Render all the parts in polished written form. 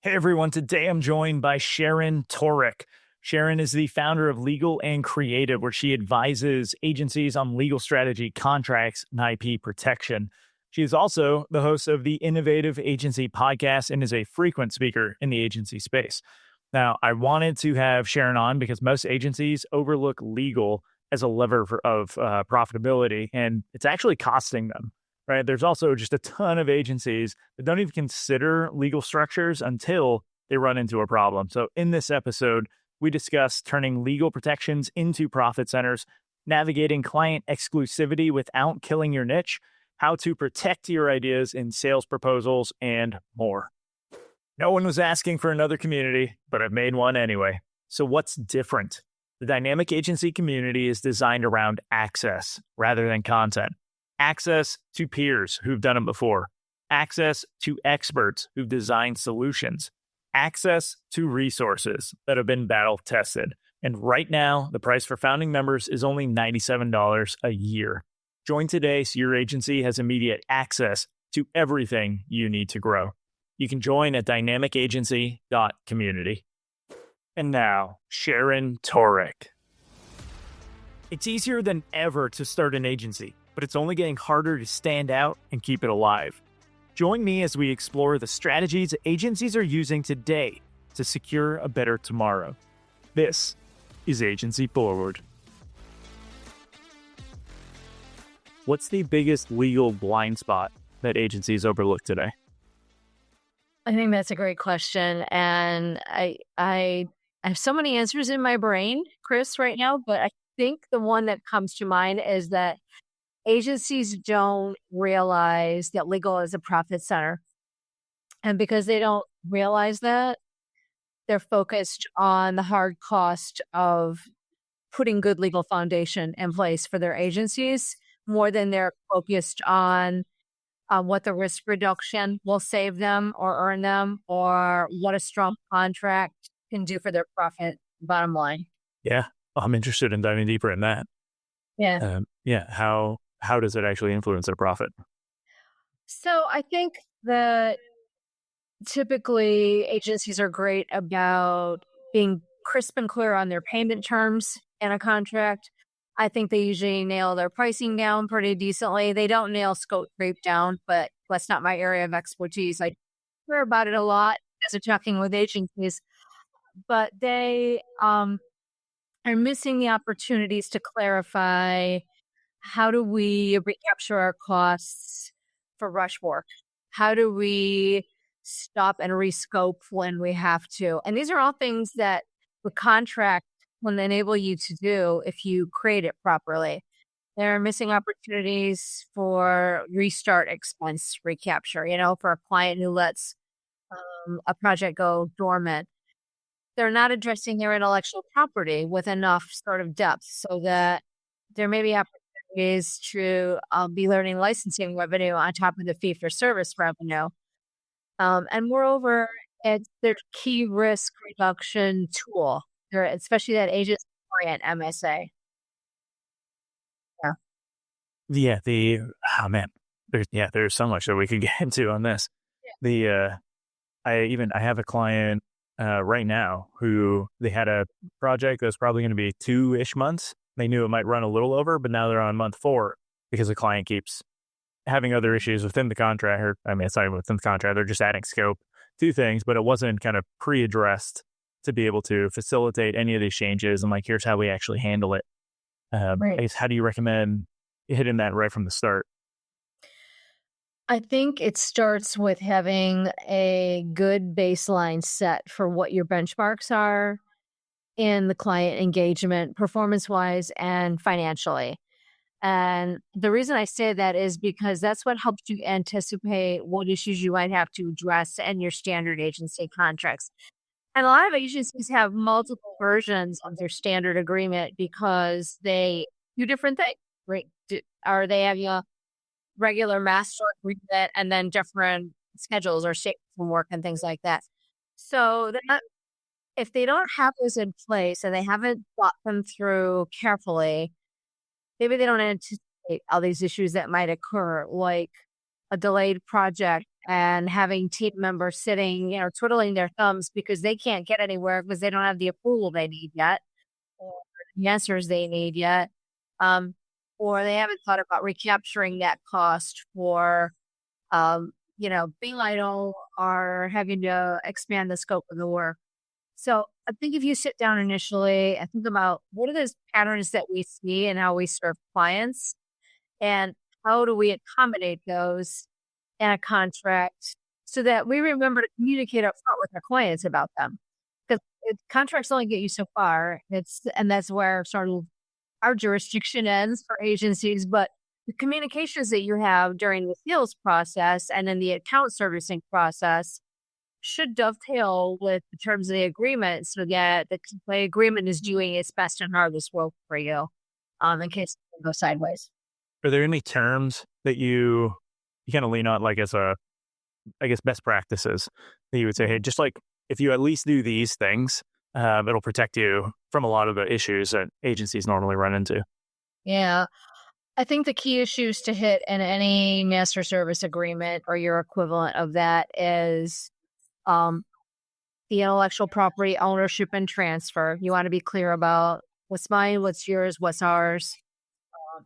Hey everyone, today I'm joined by Sharon Toerek. Sharon is the founder of Legal and Creative, where she advises agencies on legal strategy, contracts, and IP protection. She is also the host of the Innovative Agency podcast and is a frequent speaker in the agency space. Now, I wanted to have Sharon on because most agencies overlook legal as a lever of profitability, and it's actually costing them. Right. There's also just a ton of agencies that don't even consider legal structures until they run into a problem. So in this episode, we discuss turning legal protections into profit centers, navigating client exclusivity without killing your niche, how to protect your ideas in sales proposals, and more. No one was asking for another community, but I've made one anyway. So what's different? The dynamic agency community is designed around access rather than content. Access to peers who've done it before, access to experts who've designed solutions, access to resources that have been battle tested. And right now, the price for founding members is only $97 a year. Join today so your agency has immediate access to everything you need to grow. You can join at dynamicagency.community. And now, Sharon Toerek. It's easier than ever to start an agency, but it's only getting harder to stand out and keep it alive. Join me as we explore the strategies agencies are using today to secure a better tomorrow. This is Agency Forward. What's the biggest legal blind spot that agencies overlook today? I think that's a great question. And I have so many answers in my brain, Chris, right now, but I think the one that comes to mind is that agencies don't realize that legal is a profit center. And because they don't realize that, they're focused on the hard cost of putting good legal foundation in place for their agencies more than they're focused on what the risk reduction will save them or earn them, or what a strong contract can do for their profit bottom line. Yeah, I'm interested in diving deeper in that. Yeah. How does it actually influence their profit? So I think that typically agencies are great about being crisp and clear on their payment terms in a contract. I think they usually nail their pricing down pretty decently. They don't nail scope creep down, but that's not my area of expertise. I hear about it a lot as I'm talking with agencies, but they are missing the opportunities to clarify, how do we recapture our costs for rush work? How do we stop and rescope when we have to? And these are all things that the contract will enable you to do if you create it properly. They're missing opportunities for restart expense recapture, for a client who lets a project go dormant. They're not addressing their intellectual property with enough sort of depth so that there may be opportunities to be learning licensing revenue on top of the fee-for-service revenue. And moreover, it's their key risk reduction tool, especially that agent-orient MSA. Yeah, there's so much that we could get into on this. Yeah. I have a client right now who they had a project that's probably going to be 2-ish months. They knew it might run a little over, but now they're on month 4 because the client keeps having other issues within the contract. It's not even within the contract. They're just adding scope to things, but it wasn't kind of pre-addressed to be able to facilitate any of these changes. And like, here's how we actually handle it. Right. I guess, how do you recommend hitting that right from the start? I think it starts with having a good baseline set for what your benchmarks are in the client engagement, performance-wise and financially. And the reason I say that is because that's what helps you anticipate what issues you might have to address in your standard agency contracts. And a lot of agencies have multiple versions of their standard agreement because they do different things, right? Or they have a regular master agreement and then different schedules or statements of work and things like that. So that if they don't have those in place and they haven't thought them through carefully, maybe they don't anticipate all these issues that might occur, like a delayed project and having team members sitting, twiddling their thumbs because they can't get anywhere because they don't have the approval they need yet or the answers they need yet. Um, or they haven't thought about recapturing that cost for, being idle or having to expand the scope of the work. So I think if you sit down initially and think about what are those patterns that we see and how we serve clients, and how do we accommodate those in a contract so that we remember to communicate up front with our clients about them. Because contracts only get you so far. And that's where sort of our jurisdiction ends for agencies. But the communications that you have during the sales process and in the account servicing process should dovetail with the terms of the agreement so that the agreement is doing its best and hardest work for you in case it goes sideways. Are there any terms that you kind of lean on, like as I guess, best practices that you would say, hey, just like if you at least do these things, it'll protect you from a lot of the issues that agencies normally run into? Yeah. I think the key issues to hit in any master service agreement or your equivalent of that is um, the intellectual property ownership and transfer. You want to be clear about what's mine, what's yours, what's ours.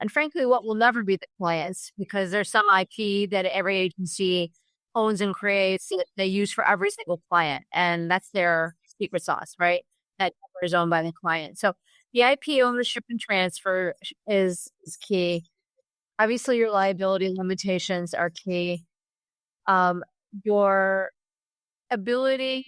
And frankly, what will never be the client's because there's some IP that every agency owns and creates that they use for every single client. And that's their secret sauce, right? That is owned by the client. So the IP ownership and transfer is key. Obviously, your liability limitations are key. Your ability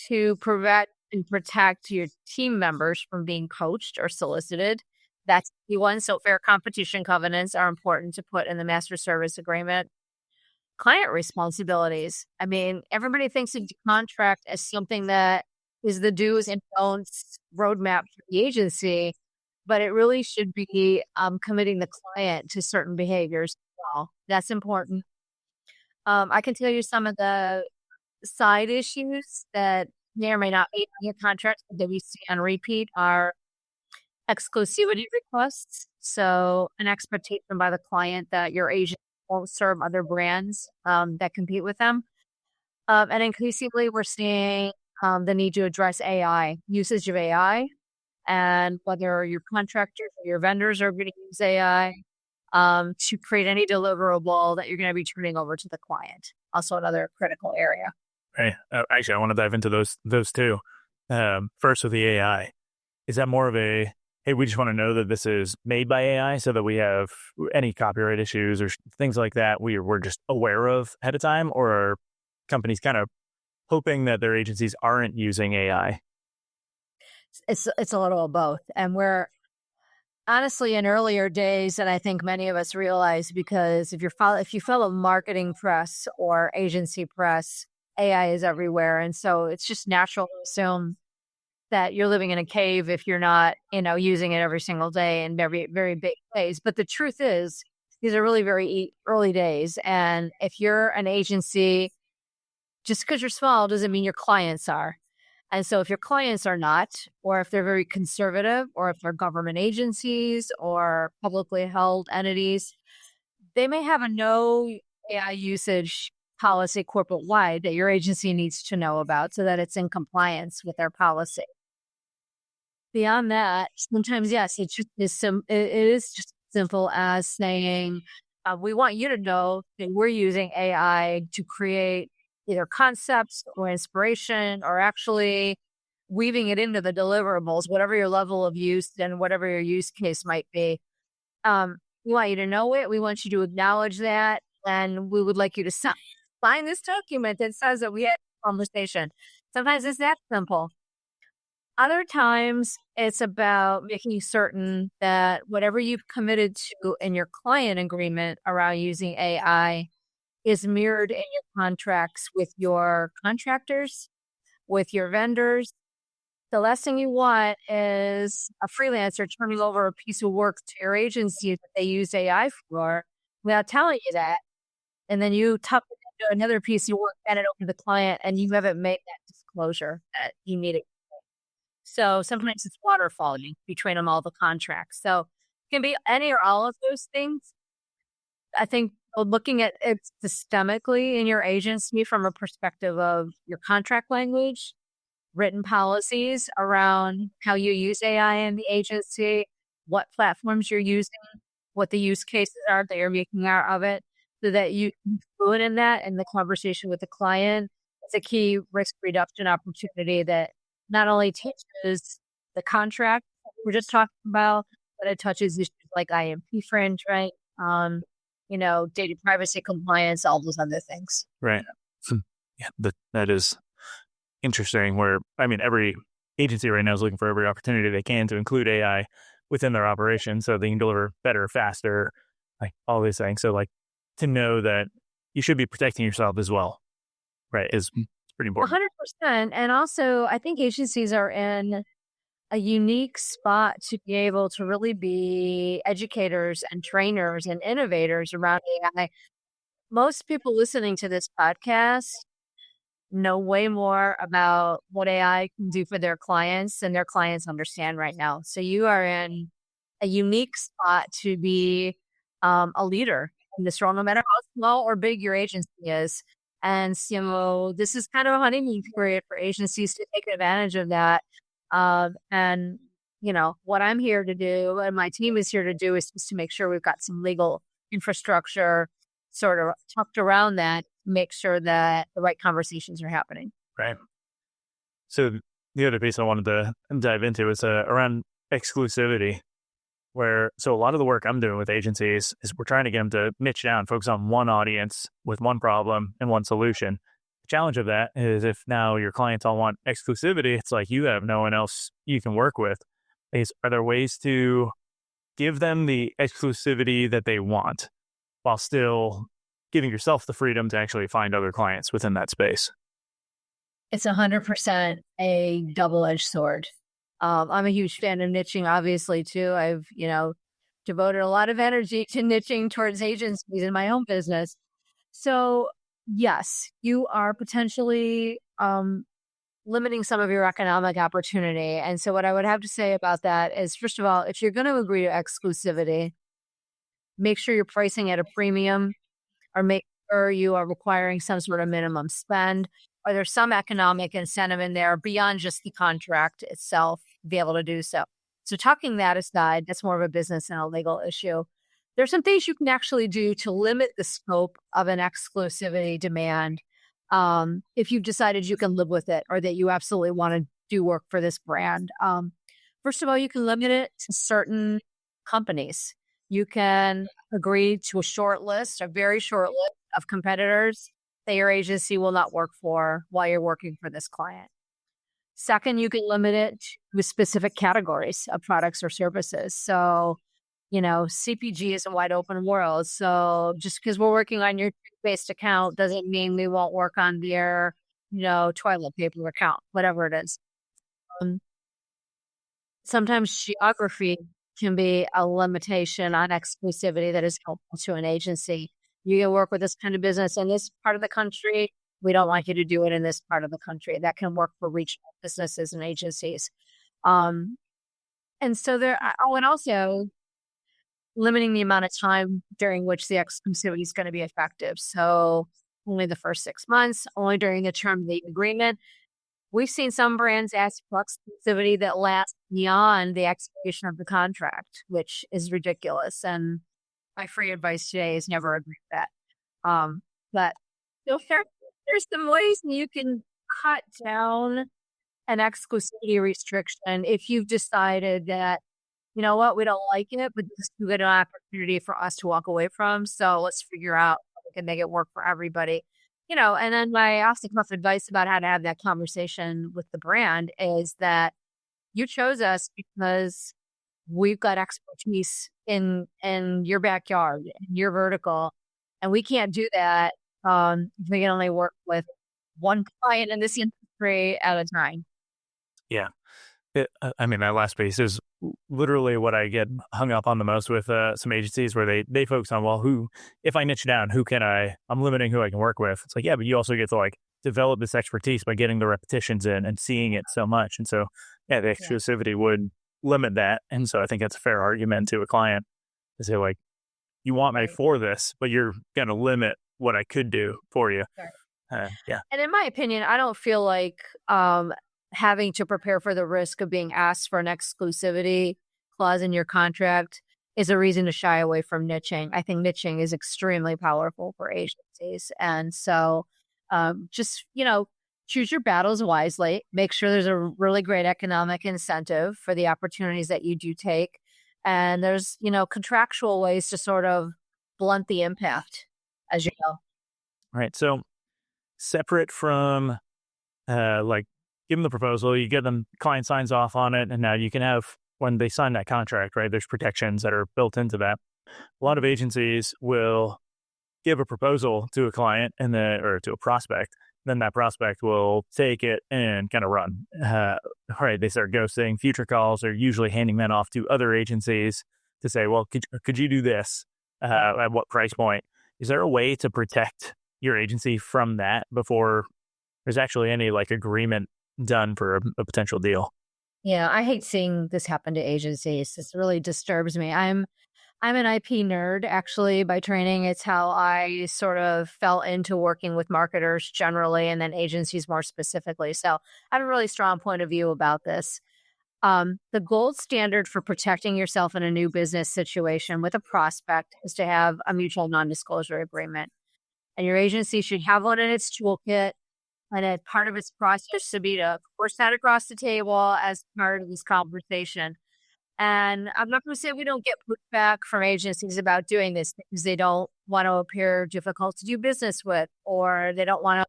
to prevent and protect your team members from being coached or solicited. That's the one. So fair competition covenants are important to put in the master service agreement. Client responsibilities. I mean, everybody thinks of the contract as something that is the do's and don'ts roadmap for the agency, but it really should be committing the client to certain behaviors as well. That's important. I can tell you some of the side issues that may or may not be in your contract that we see on repeat are exclusivity requests. So an expectation by the client that your agent won't serve other brands that compete with them. And increasingly, we're seeing the need to address AI, usage of AI, and whether your contractors or your vendors are going to use AI to create any deliverable that you're going to be turning over to the client. Also another critical area. Right. Actually, I want to dive into those two. First with the AI, is that more of a, hey, we just want to know that this is made by AI so that we have any copyright issues or things like that we're just aware of ahead of time, or are companies kind of hoping that their agencies aren't using AI? It's a little of both, and we're honestly in earlier days, and I think many of us realize because if you follow marketing press or agency press, AI is everywhere, and so it's just natural to assume that you're living in a cave if you're not, using it every single day in very, very big ways. But the truth is, these are really very early days, and if you're an agency, just because you're small doesn't mean your clients are. And so if your clients are not, or if they're very conservative, or if they're government agencies or publicly held entities, they may have a no AI usage policy corporate wide that your agency needs to know about so that it's in compliance with their policy. Beyond that, sometimes, yes, it is just simple as saying, we want you to know that we're using AI to create either concepts or inspiration or actually weaving it into the deliverables, whatever your level of use and whatever your use case might be. We want you to know it. We want you to acknowledge that. And we would like you to sign this document that says that we had a conversation. Sometimes it's that simple. Other times it's about making certain that whatever you've committed to in your client agreement around using AI is mirrored in your contracts with your contractors, with your vendors. The last thing you want is a freelancer turning over a piece of work to your agency that they use AI for without telling you that. And then you tuck it into another piece of work, hand it over to the client, and you haven't made that disclosure that you need it. So sometimes it's waterfalling between them all the contracts. So it can be any or all of those things. I think looking at it systemically in your agency from a perspective of your contract language, written policies around how you use AI in the agency, what platforms you're using, what the use cases are that you're making out of it, so that you can be fluent in that and the conversation with the client. It's a key risk reduction opportunity that not only teaches the contract we're just talking about, but it touches issues like IMP fringe, right? Data privacy compliance, all those other things. Right. Yeah, that is interesting. Where every agency right now is looking for every opportunity they can to include AI within their operation, so they can deliver better, faster, like all these things. So, like, to know that you should be protecting yourself as well, right? Is pretty important. 100%. And also, I think agencies are in a unique spot to be able to really be educators and trainers and innovators around AI. Most people listening to this podcast know way more about what AI can do for their clients than their clients understand right now. So you are in a unique spot to be a leader in this role, no matter how small or big your agency is. And so this is kind of a honeymoon period for agencies to take advantage of that. And what I'm here to do and my team is here to do is just to make sure we've got some legal infrastructure sort of tucked around that, make sure that the right conversations are happening. Right. So the other piece I wanted to dive into is around exclusivity, so a lot of the work I'm doing with agencies is we're trying to get them to niche down, focus on one audience with one problem and one solution. The challenge of that is if now your clients all want exclusivity, it's like you have no one else you can work with. Are there ways to give them the exclusivity that they want while still giving yourself the freedom to actually find other clients within that space? It's 100% a double-edged sword. I'm a huge fan of niching, obviously, too. I've, devoted a lot of energy to niching towards agencies in my own business. So, yes, you are potentially limiting some of your economic opportunity. And so what I would have to say about that is, first of all, if you're going to agree to exclusivity, make sure you're pricing at a premium or make sure you are requiring some sort of minimum spend. Or there's some economic incentive in there beyond just the contract itself to be able to do so. So tucking that aside, that's more of a business and a legal issue. There's some things you can actually do to limit the scope of an exclusivity demand if you've decided you can live with it or that you absolutely want to do work for this brand. First of all, you can limit it to certain companies. You can agree to a very short list of competitors that your agency will not work for while you're working for this client. Second, you can limit it to specific categories of products or services. So, CPG is a wide open world. So just because we're working on your based account doesn't mean we won't work on their, toilet paper account, whatever it is. Sometimes geography can be a limitation on exclusivity that is helpful to an agency. You can work with this kind of business in this part of the country. We don't want you to do it in this part of the country. That can work for regional businesses and agencies. And so and also limiting the amount of time during which the exclusivity is going to be effective. So only the first 6 months, only during the term of the agreement. We've seen some brands ask for exclusivity that lasts beyond the expiration of the contract, which is ridiculous. And my free advice today is never agree with that. But there's some ways you can cut down an exclusivity restriction if you've decided that, you know what, we don't like it, but this is too good an opportunity for us to walk away from. So let's figure out how we can make it work for everybody. And then my also tough advice about how to have that conversation with the brand is that you chose us because we've got expertise in your backyard, in your vertical, and we can't do that if we can only work with one client in this industry at a time. Yeah. That last piece is literally what I get hung up on the most with some agencies where they focus on, if I niche down, I'm limiting who I can work with. It's like, yeah, but you also get to develop this expertise by getting the repetitions in and seeing it so much. And so, yeah, the exclusivity would limit that. And so I think that's a fair argument to a client to say you want me Right. for this, but you're going to limit what I could do for you. Right. Yeah. And in my opinion, I don't feel like having to prepare for the risk of being asked for an exclusivity clause in your contract is a reason to shy away from niching. I think niching is extremely powerful for agencies. And so just, choose your battles wisely. Make sure there's a really great economic incentive for the opportunities that you do take. And there's, contractual ways to sort of blunt the impact as you go. Right. So separate from like give them the proposal, you get them, client signs off on it, and now you can have when they sign that contract, right? There's protections that are built into that. A lot of agencies will give a proposal to a client and then or to a prospect. Then that prospect will take it and kind of run. Right, they start ghosting. Future calls are usually handing that off to other agencies to say, "Well, could you do this? At what price point?" Is there a way to protect your agency from that before there's actually any like agreement done for a potential deal? Yeah, I hate seeing this happen to agencies. This really disturbs me. I'm an IP nerd actually by training. It's how I sort of fell into working with marketers generally and then agencies more specifically. So I have a really strong point of view about this. The gold standard for protecting yourself in a new business situation with a prospect is to have a mutual non-disclosure agreement. And your agency should have one in its toolkit. And as part of its process to be to force that across the table as part of this conversation. And I'm not going to say we don't get pushback from agencies about doing this because they don't want to appear difficult to do business with, or they don't want to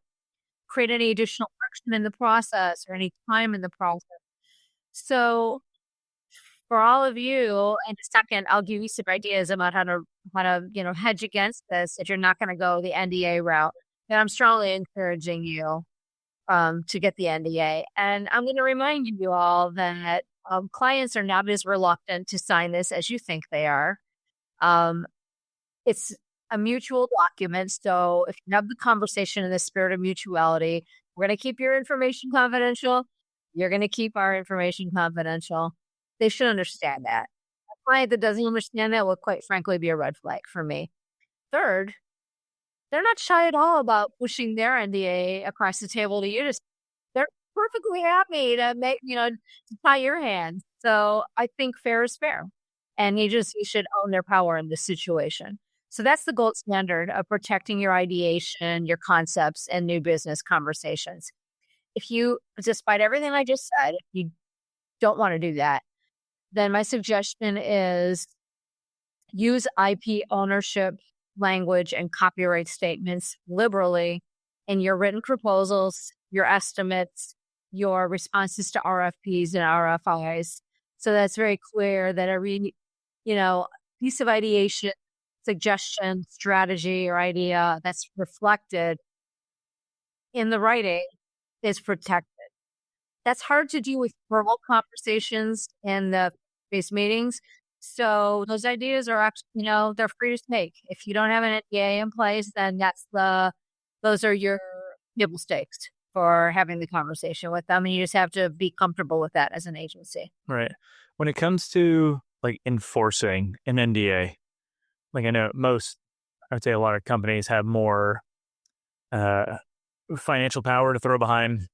create any additional friction in the process or any time in the process. So for all of you, in a second, I'll give you some ideas about how to hedge against this if you're not going to go the NDA route. And I'm strongly encouraging you to get the NDA. And I'm going to remind you all that clients are not as reluctant to sign this as you think they are. It's a mutual document. So if you have the conversation in the spirit of mutuality, we're going to keep your information confidential. You're going to keep our information confidential. They should understand that. A client that doesn't understand that will, quite frankly, be a red flag for me. Third, they're not shy at all about pushing their NDA across the table to you. They're perfectly happy to to tie your hands. So I think fair is fair. And you should own their power in this situation. So that's the gold standard of protecting your ideation, your concepts, and new business conversations. If you, despite everything I just said, if you don't want to do that, then my suggestion is use IP ownership language and copyright statements liberally in your written proposals, your estimates, your responses to RFPs and RFIs. So that's very clear that every, piece of ideation, suggestion, strategy, or idea that's reflected in the writing is protected. That's hard to do with verbal conversations and the face meetings. So those ideas are actually, they're free to take. If you don't have an NDA in place, then those are your table stakes for having the conversation with them. And you just have to be comfortable with that as an agency. Right. When it comes to like enforcing an NDA, like I know I would say a lot of companies have more uh, financial power to throw behind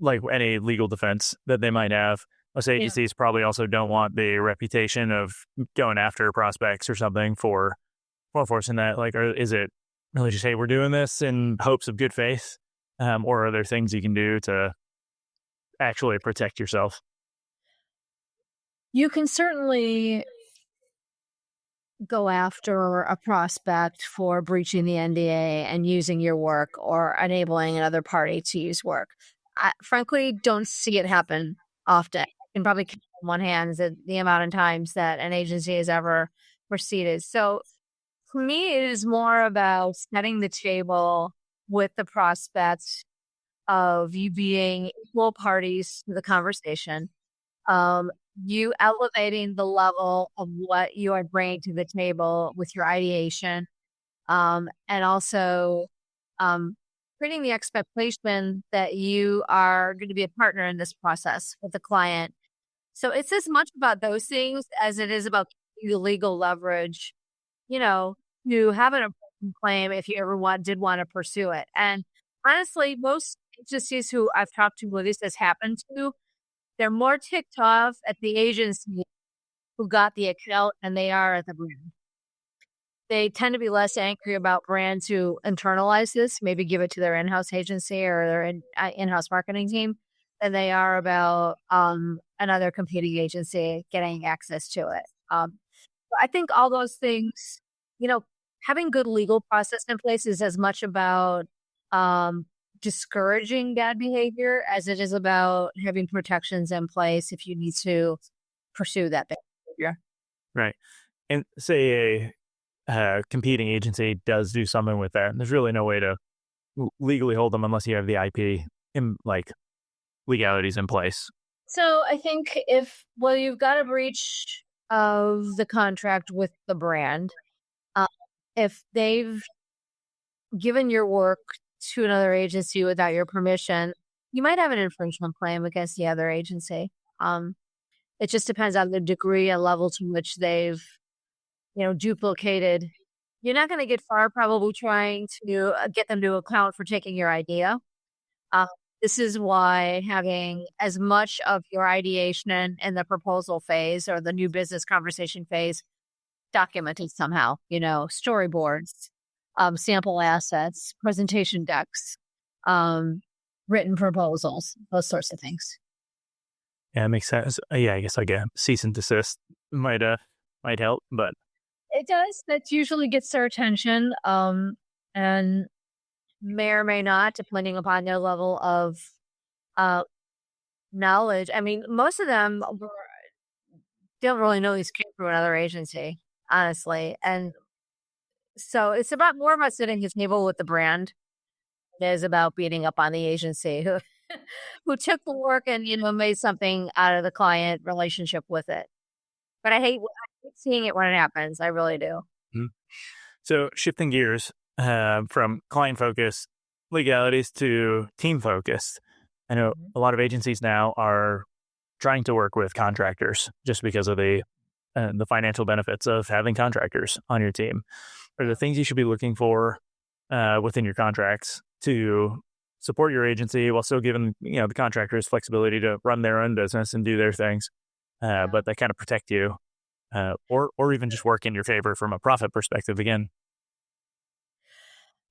like any legal defense that they might have. Most Yeah. agencies probably also don't want the reputation of going after prospects or something for enforcing that. Like, is it really just, hey, we're doing this in hopes of good faith? Or are there things you can do to actually protect yourself? You can certainly go after a prospect for breaching the NDA and using your work or enabling another party to use work. I frankly don't see it happen often. I can probably count on one hand the amount of times that an agency has ever proceeded. So for me, it is more about setting the table with the prospects of you being equal parties to the conversation, you elevating the level of what you are bringing to the table with your ideation, and also creating the expectation that you are going to be a partner in this process with the client. So it's as much about those things as it is about the legal leverage to have an employment claim if you ever did want to pursue it. And honestly, most agencies who I've talked to where this has happened to, they're more ticked off at the agency who got the account than they are at the brand. They tend to be less angry about brands who internalize this, maybe give it to their in-house agency or their in-house marketing team, than they are about another competing agency getting access to it. I think all those things, you know, having good legal process in place is as much about discouraging bad behavior as it is about having protections in place if you need to pursue that bad behavior. Right. And say a competing agency does do something with that, there's really no way to legally hold them unless you have the IP in legalities in place. So I think you've got a breach of the contract with the brand. If they've given your work to another agency without your permission, you might have an infringement claim against the other agency. It just depends on the degree and level to which they've, duplicated. You're not going to get far probably trying to get them to account for taking your idea. This is why having as much of your ideation in the proposal phase or the new business conversation phase documented somehow, storyboards, sample assets, presentation decks, written proposals, those sorts of things. Yeah, it makes sense. Yeah, I guess like a cease and desist might help, but it does. That usually gets their attention, and may or may not, depending upon their level of knowledge. I mean, most of them don't really know these came through another agency, honestly, and so it's more about sitting at the table with the brand. It is about beating up on the agency who took the work and made something out of the client relationship with it. But I hate seeing it when it happens. I really do. Mm-hmm. So shifting gears from client focused legalities to team focused. I know a lot of agencies now are trying to work with contractors just because of the financial benefits of having contractors on your team. Are there things you should be looking for within your contracts to support your agency while still giving the contractors flexibility to run their own business and do their things, but they kind of protect you, or even just work in your favor from a profit perspective again?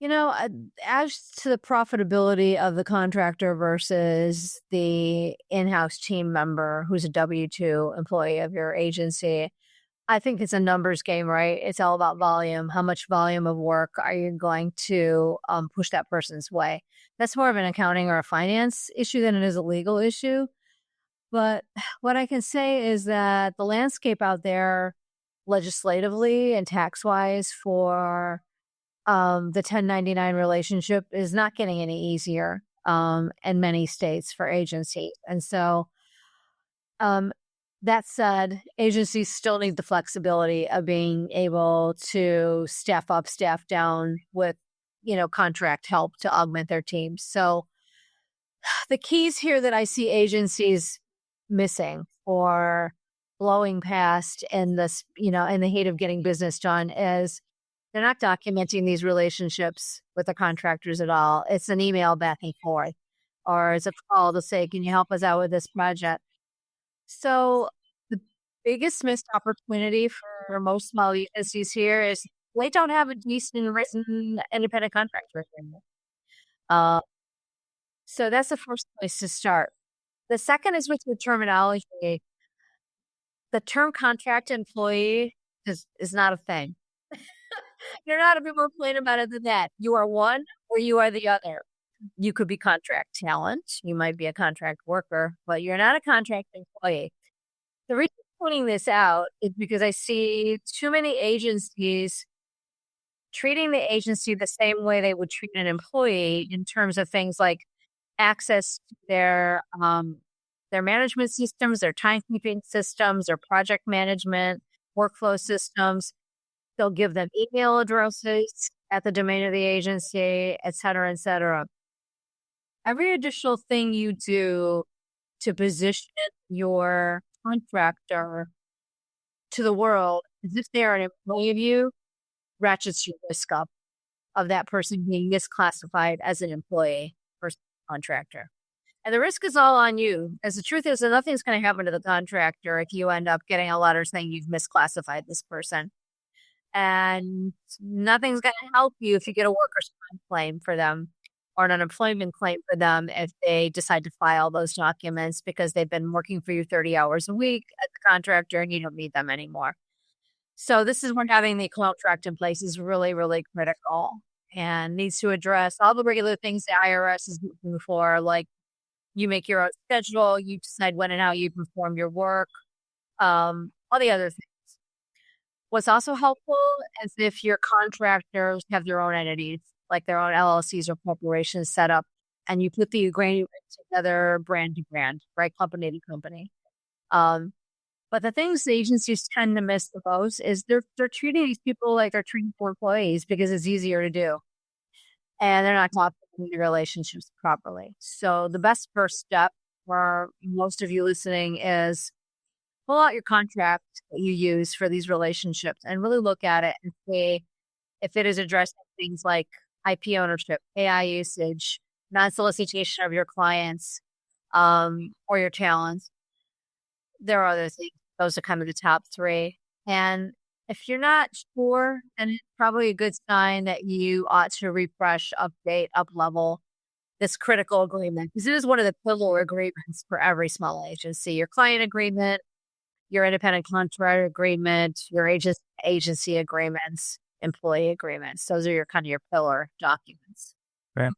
As to the profitability of the contractor versus the in-house team member who's a W-2 employee of your agency, I think it's a numbers game, right? It's all about volume. How much volume of work are you going to push that person's way? That's more of an accounting or a finance issue than it is a legal issue. But what I can say is that the landscape out there legislatively and tax-wise for the 1099 relationship is not getting any easier in many states for agencies. And so that said, agencies still need the flexibility of being able to staff up, staff down with, contract help to augment their teams. So the keys here that I see agencies missing or blowing past in this, in the heat of getting business done is they're not documenting these relationships with the contractors at all. It's an email back and forth, or it's a call to say, can you help us out with this project? So the biggest missed opportunity for most small agencies here is they don't have a decent written independent contract agreement. So that's the first place to start. The second is with the terminology. The term contract employee is not a thing. You're not a bit more plain about it than that. You are one or you are the other. You could be contract talent. You might be a contract worker, but you're not a contract employee. The reason I'm pointing this out is because I see too many agencies treating the agency the same way they would treat an employee in terms of things like access to their management systems, their timekeeping systems, their project management, workflow systems. They'll give them email addresses at the domain of the agency, et cetera, et cetera. Every additional thing you do to position your contractor to the world as if they are an employee of you ratchets your risk up of that person being misclassified as an employee versus contractor. And the risk is all on you. As the truth is that nothing's going to happen to the contractor if you end up getting a letter saying you've misclassified this person. And nothing's going to help you if you get a workers' comp claim for them or an unemployment claim for them if they decide to file those documents because they've been working for you 30 hours a week as a contractor and you don't need them anymore. So this is where having the contract in place is really, really critical and needs to address all the regular things the IRS is looking for, like you make your own schedule, you decide when and how you perform your work, all the other things. What's also helpful is if your contractors have their own entities, like their own LLCs or corporations set up, and you put the agreement together brand to brand, right? Company to company. But the things the agencies tend to miss the most is they're treating these people like they're treating for employees because it's easier to do. And they're not talking the relationships properly. So the best first step for most of you listening is pull out your contract that you use for these relationships and really look at it and see if it is addressing things like IP ownership, AI usage, non-solicitation of your clients or your talents. There are other things. Those are kind of the top three. And if you're not sure, then it's probably a good sign that you ought to refresh, update, up-level this critical agreement, because it is one of the pillar agreements for every small agency. Your client agreement, your independent contractor agreement, your agency agreements, employee agreements. Those are your kind of your pillar documents. Right.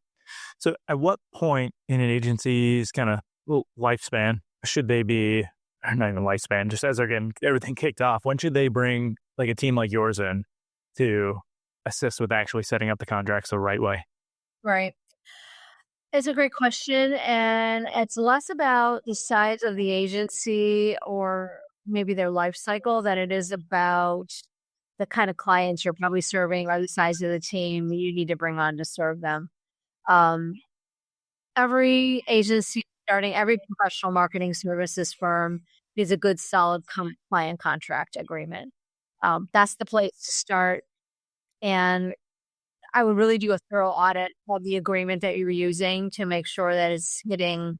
So at what point in an agency's kind of lifespan should they be, or not even lifespan, just as they're getting everything kicked off, when should they bring like a team like yours in to assist with actually setting up the contracts the right way? Right. It's a great question. And it's less about the size of the agency or maybe their life cycle than it is about the kind of clients you're probably serving or the size of the team you need to bring on to serve them. Every agency starting, every professional marketing services firm needs a good, solid client contract agreement. That's the place to start. And I would really do a thorough audit of the agreement that you're using to make sure that it's hitting,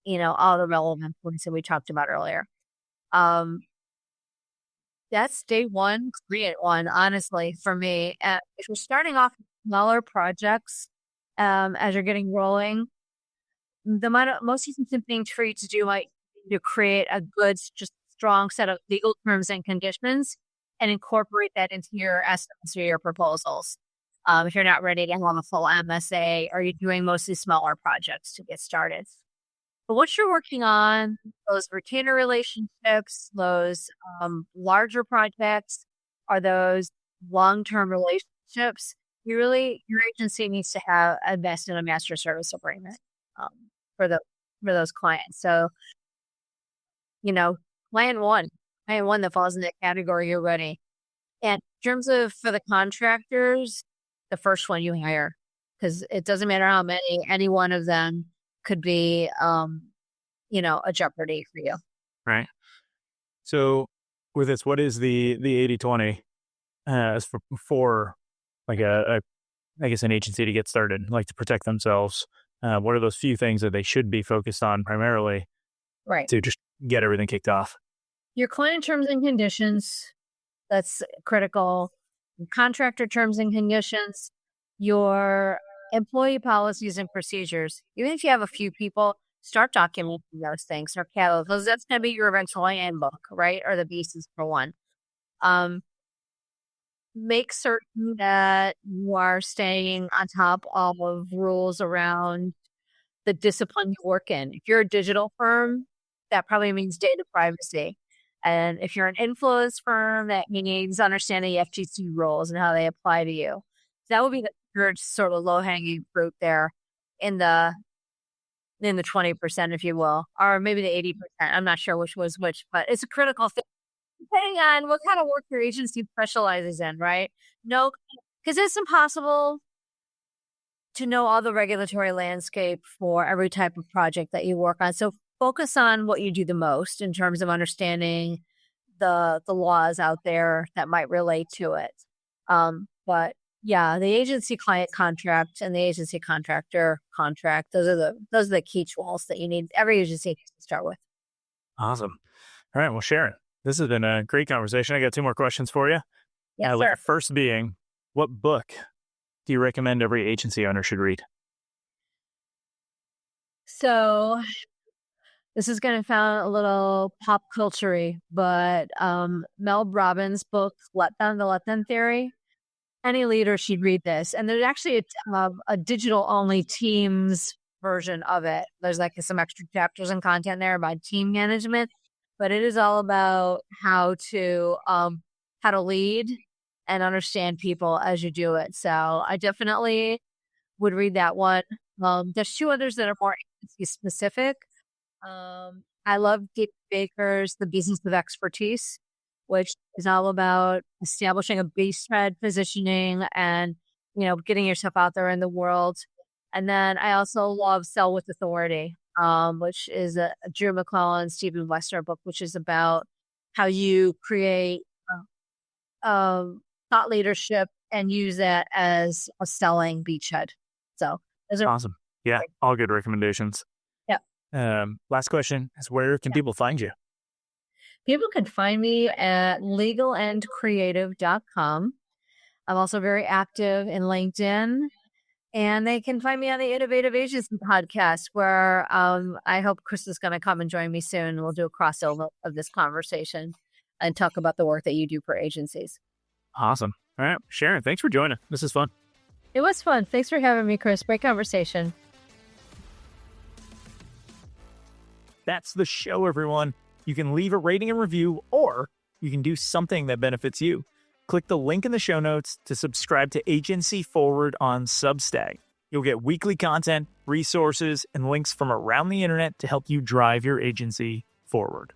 all the relevant points that we talked about earlier. That's day one, create one, honestly, for me. If you're starting off with smaller projects as you're getting rolling, the most efficient thing for you to do might be to create a good, just strong set of legal terms and conditions and incorporate that into your estimates or your proposals. If you're not ready to have a full MSA or you're doing mostly smaller projects to get started. But once you're working on those retainer relationships, those larger projects, or those long-term relationships, your agency needs to have invest in a master service agreement for those clients. So, plan one that falls in that category, you're ready. And in terms of for the contractors, the first one you hire, because it doesn't matter how many, any one of them could be, a jeopardy for you. Right. So with this, what is the 80-20 as for like I guess an agency to get started, like to protect themselves? What are those few things that they should be focused on primarily, right, to just get everything kicked off? Your client terms and conditions, that's critical. Contractor terms and conditions, your employee policies and procedures. Even if you have a few people, start documenting those things or catalogs. That's going to be your eventual handbook, right? Or the basis for one. Make certain that you are staying on top of rules around the discipline you work in. If you're a digital firm, that probably means data privacy. And if you're an influence firm, that means understanding the FTC rules and how they apply to you. That would be the third sort of low-hanging fruit there in the 20%, if you will, or maybe the 80%. I'm not sure which was which, but it's a critical thing, depending on what kind of work your agency specializes in, right? No, because it's impossible to know all the regulatory landscape for every type of project that you work on. So focus on what you do the most in terms of understanding the laws out there that might relate to it. But yeah, the agency client contract and the agency contractor contract, those are the key tools that you need every agency to start with. Awesome. All right. Well, Sharon, this has been a great conversation. I got 2 more questions for you. Yes, With sir. the first being, what book do you recommend every agency owner should read? So this is going to sound a little pop culture-y, but Mel Robbins' book, The Let Them Theory. Any leader should read this. And there's actually a digital-only Teams version of it. There's like some extra chapters and content there about team management, but it is all about how to lead and understand people as you do it. So I definitely would read that one. There's 2 others that are more agency specific. I love Gabe Baker's The Business of Expertise, which is all about establishing a beachhead positioning and, getting yourself out there in the world. And then I also love Sell with Authority, which is a Drew McClellan, Stephen Westner book, which is about how you create thought leadership and use that as a selling beachhead. So those are Awesome. Yeah, all good recommendations. Yeah. Last question is, where can people find you? People can find me at legalandcreative.com. I'm also very active in LinkedIn, and they can find me on the Innovative Agency podcast, where I hope Chris is going to come and join me soon. We'll do a crossover of this conversation and talk about the work that you do for agencies. Awesome. All right, Sharon, thanks for joining. This is fun. It was fun. Thanks for having me, Chris. Great conversation. That's the show, everyone. You can leave a rating and review, or you can do something that benefits you. Click the link in the show notes to subscribe to Agency Forward on Substack. You'll get weekly content, resources, and links from around the internet to help you drive your agency forward.